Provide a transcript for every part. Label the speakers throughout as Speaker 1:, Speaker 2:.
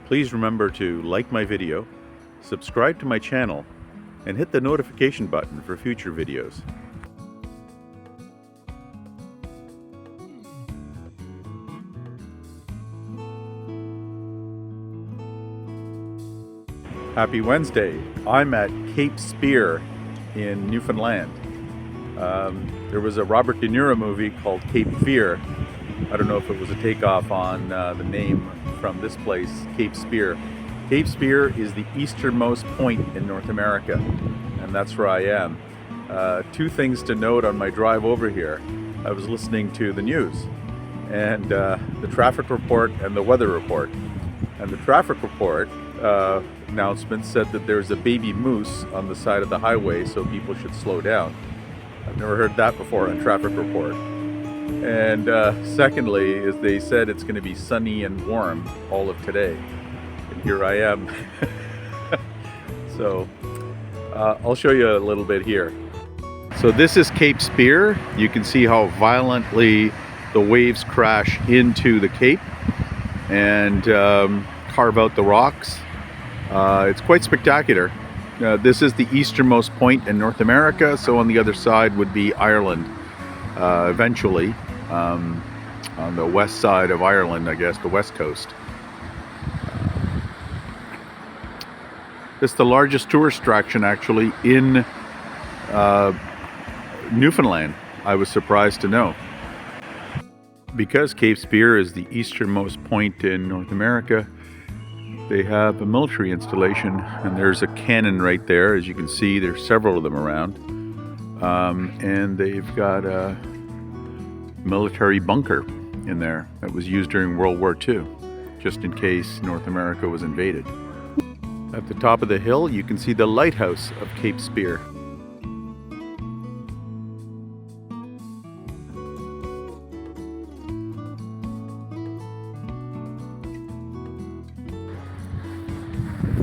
Speaker 1: Please remember to like my video, subscribe to my channel, and hit the notification button for future videos. Happy Wednesday. I'm at Cape Spear in Newfoundland. There was a Robert De Niro movie called Cape Fear. I don't know if it was a takeoff on the name from this place, Cape Spear. Cape Spear is the easternmost point in North America, and that's where I am. Two things to note on my drive over here. I was listening to the news and the traffic report and the weather report. And the traffic report announcement said that there's a baby moose on the side of the highway, so people should slow down. I've never heard that before on traffic report. And secondly, is they said it's going to be sunny and warm all of today. And here I am. So I'll show you a little bit here. So this is Cape Spear. You can see how violently the waves crash into the cape and carve out the rocks. It's quite spectacular. This is the easternmost point in North America, so on the other side would be Ireland. Eventually, on the west side of Ireland, I guess, the west coast. It's the largest tourist attraction actually in Newfoundland. I was surprised to know. Because Cape Spear is the easternmost point in North America, they have a military installation, and there's a cannon right there. As you can see, there's several of them around. And they've got a military bunker in there that was used during World War II, just in case North America was invaded. At the top of the hill, you can see the lighthouse of Cape Spear.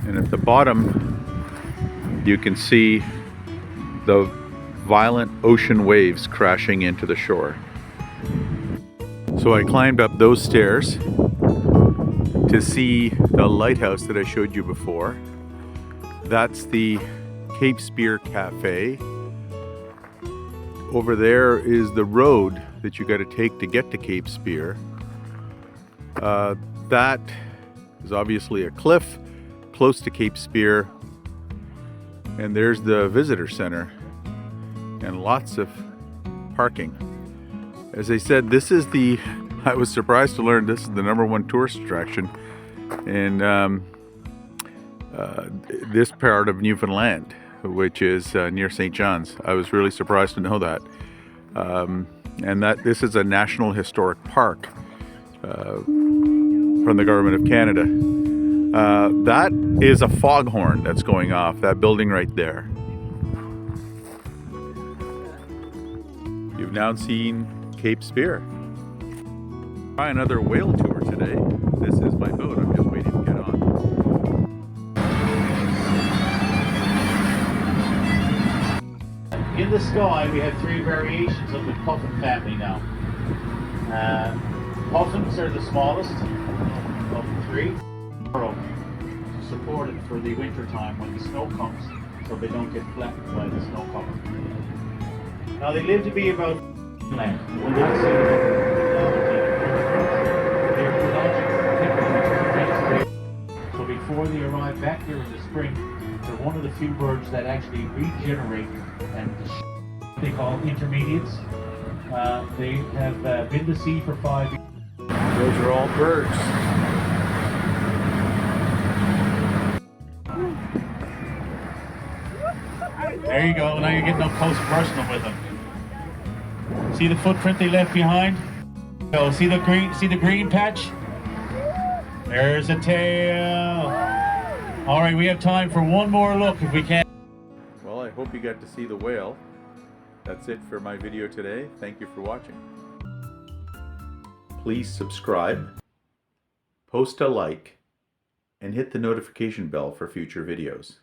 Speaker 1: And at the bottom, you can see the violent ocean waves crashing into the shore. So I climbed up those stairs to see the lighthouse that I showed you before. That's the Cape Spear Cafe. Over there is the road that you got to take to get to Cape Spear. That is obviously a cliff close to Cape Spear, and there's the visitor center and lots of parking. As I said, I was surprised to learn this is the #1 tourist attraction in this part of Newfoundland, which is near St. John's. I was really surprised to know that. And that this is a National Historic Park from the Government of Canada. That is a foghorn that's going off, that building right there. You've now seen Cape Spear. Try another whale tour today. This is my boat. I'm just waiting to get on.
Speaker 2: In the sky, we have three variations of the puffin family now. Puffins are the smallest of the three. To support it for the winter time when the snow comes, so they don't get flattened by the snow cover. Now they live to be about land. When that's so before they arrive back here in the spring, they're one of the few birds that actually regenerate, and they call intermediates. They have been to sea for 5 years.
Speaker 1: Those are all birds.
Speaker 2: There you go, now you're getting up close and personal with them. See the footprint they left behind? Oh, see the green patch? There's a tail. All right, we have time for one more look if we can.
Speaker 1: Well, I hope you got to see the whale. That's it for my video today. Thank you for watching. Please subscribe, post a like, and hit the notification bell for future videos.